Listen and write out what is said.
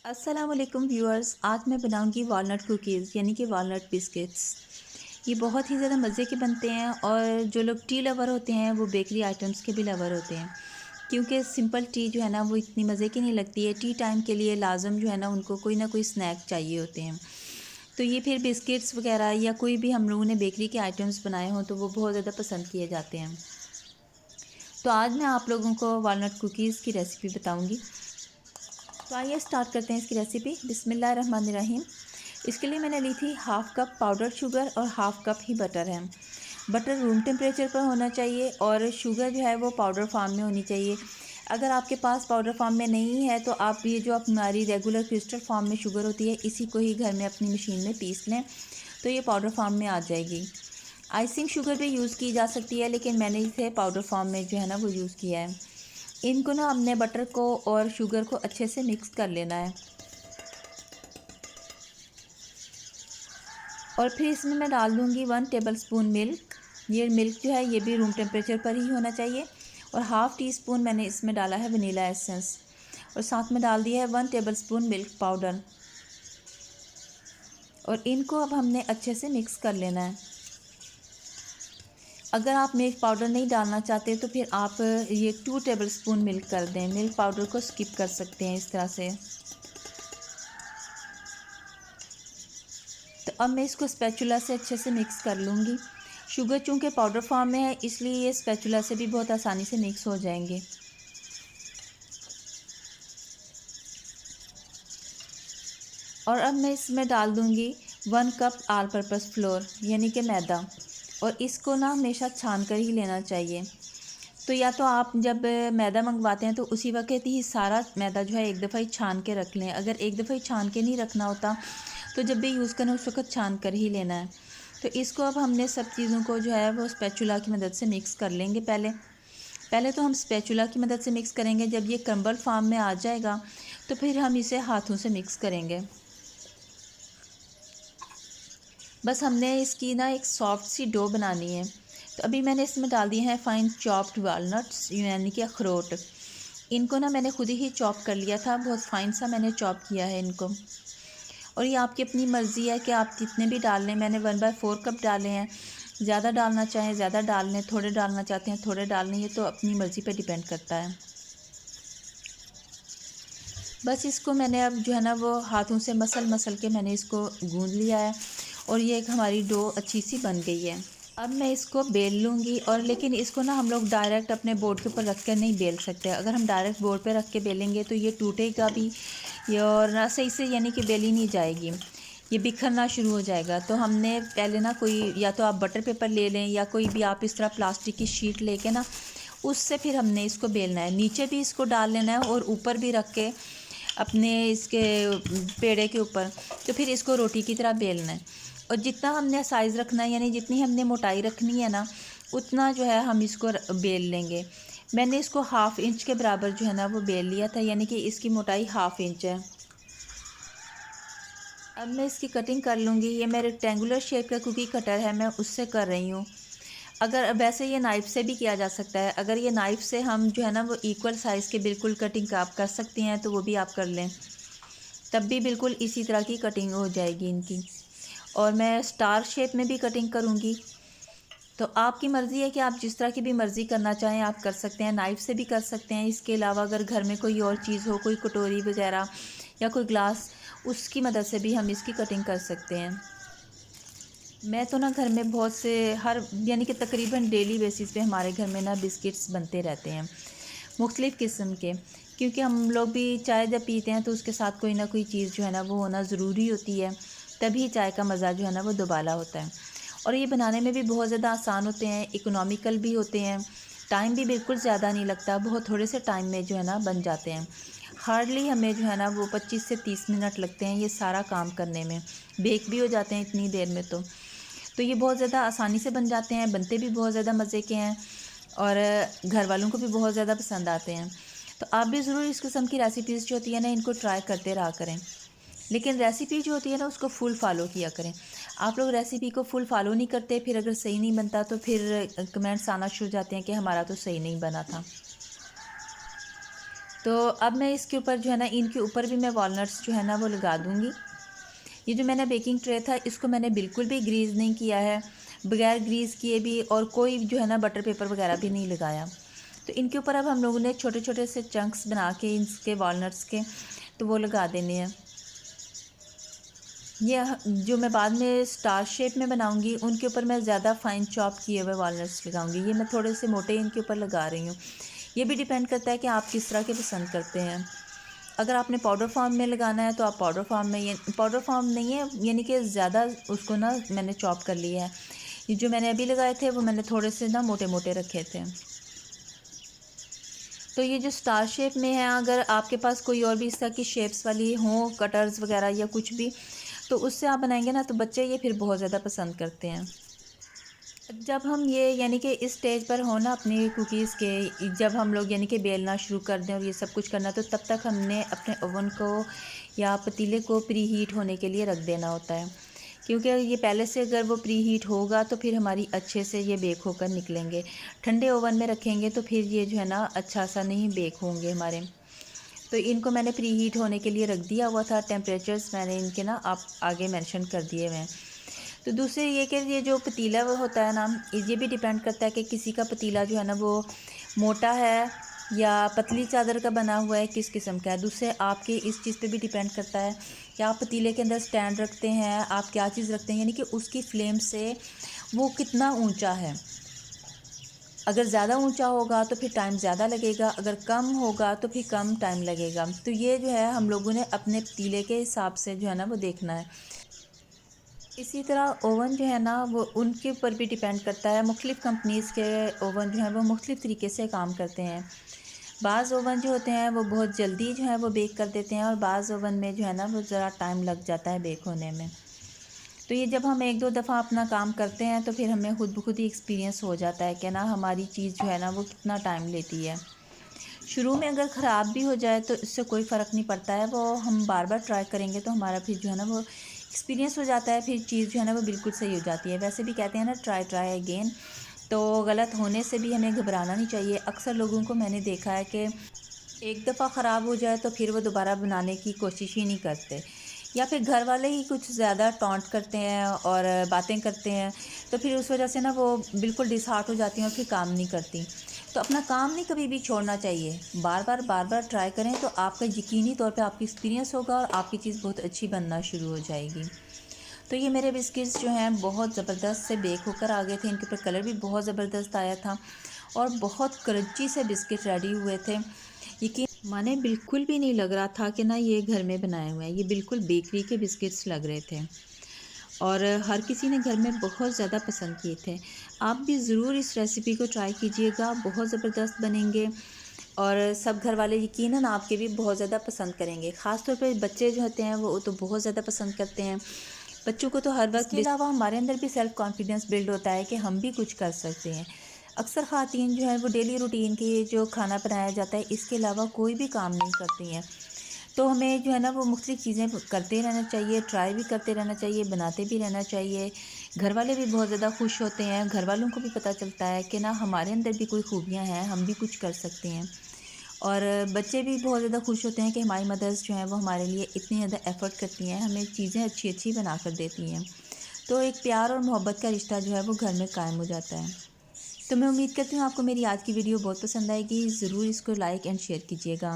अस्सलाम वालेकुम व्यूअर्स। आज मैं बनाऊंगी वालनट कुकीज़ यानी कि वालनट बिस्किट्स। ये बहुत ही ज़्यादा मज़े के बनते हैं और जो लोग टी लवर होते हैं वो बेकरी आइटम्स के भी लवर होते हैं, क्योंकि सिंपल टी जो है ना वो इतनी मज़े की नहीं लगती है। टी टाइम के लिए लाजम जो है ना उनको कोई ना कोई स्नैक चाहिए होते हैं। तो ये फिर बिस्किट्स वगैरह या कोई भी हम लोगों ने बेकरी के आइटम्स बनाए हों तो वो बहुत ज़्यादा पसंद किए जाते हैं। तो आज मैं आप लोगों को वालनट कुकीज़ की रेसिपी बताऊँगी। तो आइए स्टार्ट करते हैं इसकी रेसिपी। बिस्मिल्लाहिर्रहमानिर्रहीम। इसके लिए मैंने ली थी हाफ़ कप पाउडर शुगर और हाफ़ कप ही बटर है। बटर रूम टेम्परेचर पर होना चाहिए और शुगर जो है वो पाउडर फॉर्म में होनी चाहिए। अगर आपके पास पाउडर फॉर्म में नहीं है तो आप ये जो हमारी रेगुलर क्रिस्टल फॉर्म में शुगर होती है इसी को ही घर में अपनी मशीन में पीस लें तो ये पाउडर फॉर्म में आ जाएगी। आइसिंग शुगर भी यूज़ की जा सकती है, लेकिन मैंने इसे पाउडर फॉर्म में जो है ना वो यूज़ किया है। इनको ना हमने बटर को और शुगर को अच्छे से मिक्स कर लेना है और फिर इसमें मैं डाल दूँगी 1 टेबलस्पून मिल्क। ये मिल्क जो है ये भी रूम टेम्परेचर पर ही होना चाहिए और हाफ़ टी स्पून मैंने इसमें डाला है वनीला एसेंस और साथ में डाल दिया है 1 टेबलस्पून मिल्क पाउडर और इनको अब हमने अच्छे से मिक्स कर लेना है। अगर आप मिल्क पाउडर नहीं डालना चाहते तो फिर आप ये 2 टेबलस्पून मिल्क कर दें, मिल्क पाउडर को स्किप कर सकते हैं इस तरह से। तो अब मैं इसको स्पैचुला से अच्छे से मिक्स कर लूँगी। शुगर चूँकि पाउडर फॉर्म में है इसलिए ये स्पैचुला से भी बहुत आसानी से मिक्स हो जाएंगे। और अब मैं इसमें डाल दूँगी 1 कप ऑल पर्पस फ्लोर यानी कि मैदा, और इसको ना हमेशा छान कर ही लेना चाहिए। तो या तो आप जब मैदा मंगवाते हैं तो उसी वक्त ही सारा मैदा जो है एक दफ़ा ही छान के रख लें। अगर एक दफ़ा ही छान के नहीं रखना होता तो जब भी यूज़ करें उस वक्त छान कर ही लेना है। तो इसको अब हमने सब चीज़ों को जो है वो स्पैचुला की मदद से मिक्स कर लेंगे। पहले तो हम स्पैचुला की मदद से मिक्स करेंगे। जब ये क्रम्बल फॉर्म में आ जाएगा तो फिर हम इसे हाथों से मिक्स करेंगे। बस हमने इसकी ना एक सॉफ्ट सी डो बनानी है। तो अभी मैंने इसमें डाल दिए हैं फ़ाइन चॉप्ड वालनट्स यानी कि अखरोट। इनको ना मैंने खुद ही चॉप कर लिया था, बहुत फ़ाइन सा मैंने चॉप किया है इनको। और ये आपकी अपनी मर्ज़ी है कि आप कितने भी डाल लें। मैंने 1/4 कप डाले हैं। ज़्यादा डालना चाहें ज़्यादा डाल लें, थोड़े डालना चाहते हैं थोड़े डाल लें, ये तो अपनी मर्ज़ी पे डिपेंड करता है। बस इसको मैंने अब जो है ना वो हाथों से मसल मसल के मैंने इसको गूँध लिया है और ये एक हमारी डो अच्छी सी बन गई है। अब मैं इसको बेल लूँगी, और लेकिन इसको ना हम लोग डायरेक्ट अपने बोर्ड के ऊपर रख कर नहीं बेल सकते। अगर हम डायरेक्ट बोर्ड पे रख के बेलेंगे तो ये टूटेगा भी ये और ना सही से यानी कि बेली नहीं जाएगी, ये बिखरना शुरू हो जाएगा। तो हमने पहले ना कोई या तो आप बटर पेपर ले लें या कोई भी आप इस तरह प्लास्टिक की शीट लेके ना उससे फिर हमने इसको बेलना है। नीचे भी इसको डाल लेना है और ऊपर भी रख के अपने इसके पेड़े के ऊपर, तो फिर इसको रोटी की तरह बेलना है। और जितना हमने साइज़ रखना है यानी जितनी हमने मोटाई रखनी है ना उतना जो है हम इसको बेल लेंगे। मैंने इसको हाफ़ इंच के बराबर जो है ना वो बेल लिया था, यानी कि इसकी मोटाई हाफ़ इंच है। अब मैं इसकी कटिंग कर लूँगी। ये मेरे रेक्टेंगुलर शेप का कुकी कटर है, मैं उससे कर रही हूँ। अगर वैसे ये नाइफ़ से भी किया जा सकता है। अगर ये नाइफ़ से हम जो है ना वो इक्वल साइज़ के बिल्कुल कटिंग आप कर सकती हैं तो वो भी आप कर लें, तब भी बिल्कुल इसी तरह की कटिंग हो जाएगी इनकी। और मैं स्टार शेप में भी कटिंग करूँगी। तो आपकी मर्ज़ी है कि आप जिस तरह की भी मर्ज़ी करना चाहें आप कर सकते हैं। नाइफ़ से भी कर सकते हैं। इसके अलावा अगर घर में कोई और चीज़ हो, कोई कटोरी वगैरह या कोई ग्लास, उसकी मदद से भी हम इसकी कटिंग कर सकते हैं। मैं तो ना घर में बहुत से हर यानी कि तकरीबन डेली बेसिस पे हमारे घर में ना बिस्किट्स बनते रहते हैं मुख्तलिफ़ किस्म के, क्योंकि हम लोग भी चाय जब पीते हैं तो उसके साथ कोई ना कोई चीज़ जो है ना वो होना ज़रूरी होती है, तभी चाय का मज़ा जो है ना वो दुबाला होता है। और ये बनाने में भी बहुत ज़्यादा आसान होते हैं, इकोनॉमिकल भी होते हैं, टाइम भी बिल्कुल ज़्यादा नहीं लगता, बहुत थोड़े से टाइम में जो है ना बन जाते हैं। हार्डली हमें जो है ना वो 25 से 30 मिनट लगते हैं ये सारा काम करने में, बेक भी हो जाते हैं इतनी देर में। तो ये बहुत ज़्यादा आसानी से बन जाते हैं, बनते भी बहुत ज़्यादा मज़े के हैं और घर वालों को भी बहुत ज़्यादा पसंद आते हैं। तो आप भी ज़रूर इस किस्म की रेसिपीज़ जो होती है ना इनको ट्राई करते रहा करें, लेकिन रेसिपी जो होती है ना उसको फुल फॉलो किया करें। आप लोग रेसिपी को फुल फॉलो नहीं करते, फिर अगर सही नहीं बनता तो फिर कमेंट्स आना शुरू हो जाते हैं कि हमारा तो सही नहीं बना था। तो अब मैं इसके ऊपर जो है ना, इनके ऊपर भी मैं वॉलनट्स जो है ना वो लगा दूँगी। ये जो मैंने बेकिंग ट्रे था इसको मैंने बिल्कुल भी ग्रीस नहीं किया है, बगैर ग्रीस किए भी, और कोई जो है ना बटर पेपर वगैरह भी नहीं लगाया। तो इनके ऊपर अब हम लोगों ने छोटे छोटे से चंक्स बना के इसके वॉलनट्स के तो वो लगा देने हैं। ये जो मैं बाद में स्टार शेप में बनाऊंगी उनके ऊपर मैं ज़्यादा फाइन चॉप किए हुए वॉलनट्स लगाऊंगी। ये मैं थोड़े से मोटे इनके ऊपर लगा रही हूँ। ये भी डिपेंड करता है कि आप किस तरह के पसंद करते हैं। अगर आपने पाउडर फॉर्म में लगाना है तो आप पाउडर फॉर्म में, ये पाउडर फॉर्म नहीं है यानी कि ज़्यादा उसको ना मैंने चॉप कर लिया है। ये जो मैंने अभी लगाए थे वो मैंने थोड़े से ना मोटे मोटे रखे थे। तो ये जो स्टार शेप में है, अगर आपके पास कोई और भी इस तरह की शेप्स वाली हों, कटर्स वगैरह या कुछ भी, तो उससे आप बनाएंगे ना तो बच्चे ये फिर बहुत ज़्यादा पसंद करते हैं। जब हम ये यानी कि इस स्टेज पर हो ना अपनी कुकीज़ के, जब हम लोग यानी कि बेलना शुरू कर दें और ये सब कुछ करना, तो तब तक हमने अपने ओवन को या पतीले को प्री हीट होने के लिए रख देना होता है। क्योंकि ये पहले से अगर वो प्री हीट होगा तो फिर हमारी अच्छे से ये बेक होकर निकलेंगे। ठंडे ओवन में रखेंगे तो फिर ये जो है ना अच्छा सा नहीं बेक होंगे हमारे। तो इनको मैंने प्री हीट होने के लिए रख दिया हुआ था। टेम्परेचर्स मैंने इनके ना आप आगे मेंशन कर दिए हुए हैं। तो दूसरे ये कि ये जो पतीला वो होता है ना, ये भी डिपेंड करता है कि किसी का पतीला जो है ना वो मोटा है या पतली चादर का बना हुआ है, किस किस्म का है। दूसरे आपके इस चीज़ पे भी डिपेंड करता है कि आप पतीले के अंदर स्टैंड रखते हैं, आप क्या चीज़ रखते हैं, यानी कि उसकी फ्लेम से वो कितना ऊंचा है। अगर ज़्यादा ऊंचा होगा तो फिर टाइम ज़्यादा लगेगा, अगर कम होगा तो फिर कम टाइम लगेगा। तो ये जो है हम लोगों ने अपने पतीले के हिसाब से जो है ना वो देखना है। इसी तरह ओवन जो है ना वो उनके ऊपर भी डिपेंड करता है। मुख्तलिफ़ कंपनीज़ के ओवन जो हैं वो मुख्तलिफ़ तरीके से काम करते हैं। बाज़ ओवन जो होते हैं वो बहुत जल्दी जो है वो बेक कर देते हैं, और बाज़ ओवन में जो है ना वो ज़रा टाइम लग जाता है बेक होने में। तो ये जब हम एक दो दफ़ा अपना काम करते हैं तो फिर हमें खुद ब खुद ही एक्सपीरियंस हो जाता है कि ना हमारी चीज़ जो है ना वो कितना टाइम लेती है। शुरू में अगर ख़राब भी हो जाए तो इससे कोई फ़र्क नहीं पड़ता है, वो हम बार बार ट्राई करेंगे तो हमारा फिर जो है ना वो एक्सपीरियंस हो जाता है, फिर चीज़ जो है ना वो बिल्कुल सही हो जाती है। वैसे भी कहते हैं ना, ट्राई ट्राई अगेन। तो गलत होने से भी हमें घबराना नहीं चाहिए। अक्सर लोगों को मैंने देखा है कि एक दफ़ा ख़राब हो जाए तो फिर वो दोबारा बनाने की कोशिश ही नहीं करते, या फिर घर वाले ही कुछ ज़्यादा टॉन्ट करते हैं और बातें करते हैं, तो फिर उस वजह से ना वो बिल्कुल डिसहार्ट हो जाती हैं और फिर काम नहीं करती। तो अपना काम नहीं कभी भी छोड़ना चाहिए, बार बार ट्राई करें तो आपका यकीनी तौर पे आपकी एक्सपीरियंस होगा और आपकी चीज़ बहुत अच्छी बनना शुरू हो जाएगी। तो ये मेरे बिस्किट्स जो हैं बहुत ज़बरदस्त से बेक होकर आ गए थे। इनके ऊपर कलर भी बहुत ज़बरदस्त आया था और बहुत क्रंची से बिस्किट रेडी हुए थे। यकीन माने बिल्कुल भी नहीं लग रहा था कि ना ये घर में बनाए हुए हैं, ये बिल्कुल बेकरी के बिस्किट्स लग रहे थे और हर किसी ने घर में बहुत ज़्यादा पसंद किए थे। आप भी ज़रूर इस रेसिपी को ट्राई कीजिएगा, बहुत ज़बरदस्त बनेंगे और सब घर वाले यकीनन आपके भी बहुत ज़्यादा पसंद करेंगे। ख़ास तौर पे बच्चे जो होते हैं वो तो बहुत ज़्यादा पसंद करते हैं। बच्चों को तो हर वक्त, इसके अलावा हमारे अंदर भी सेल्फ़ कॉन्फिडेंस बिल्ड होता है कि हम भी कुछ कर सकते हैं। अक्सर ख़वातीन जो है वो डेली रूटीन के जो खाना बनाया जाता है इसके अलावा कोई भी काम नहीं करती हैं। तो हमें जो है ना वो मुख्तलिफ़ चीज़ें करते रहना चाहिए, ट्राई भी करते रहना चाहिए, बनाते भी रहना चाहिए। घर वाले भी बहुत ज़्यादा खुश होते हैं, घर वालों को भी पता चलता है कि ना हमारे अंदर भी कोई खूबियाँ हैं, हम भी कुछ कर सकते हैं। और बच्चे भी बहुत ज़्यादा खुश होते हैं कि हमारी मदर्स जो हैं वो हमारे लिए इतनी ज़्यादा एफ़र्ट करती हैं, हमें चीज़ें अच्छी अच्छी बना कर देती हैं। तो एक प्यार और मोहब्बत का रिश्ता जो है वो घर में कायम हो जाता है। तो मैं उम्मीद करती हूँ आपको मेरी आज की वीडियो बहुत पसंद आएगी। ज़रूर इसको लाइक एंड शेयर कीजिएगा।